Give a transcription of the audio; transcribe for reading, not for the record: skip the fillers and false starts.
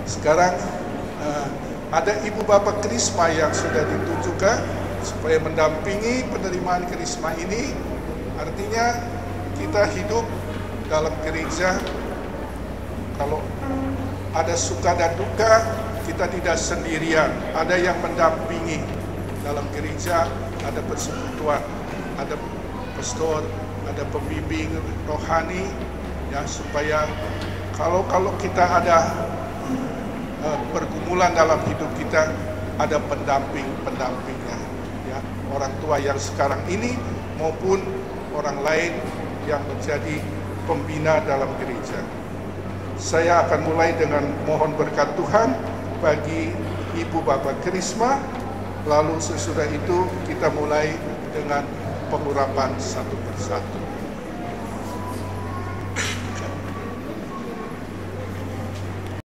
Sekarang ada ibu bapak krisma yang sudah ditunjukkan supaya mendampingi penerimaan krisma ini. Artinya kita hidup dalam gereja, kalau ada suka dan duka, kita tidak sendirian, ada yang mendampingi. Dalam gereja ada persekutuan, ada pastor, ada pembimbing rohani, ya, supaya kalau kita ada pergumulan dalam hidup kita, ada pendampingnya, ya, orang tua yang sekarang ini maupun orang lain yang menjadi pembina dalam gereja. Saya akan mulai dengan mohon berkat Tuhan bagi Ibu Bapak Krisma, lalu sesudah itu kita mulai dengan pengurapan satu persatu.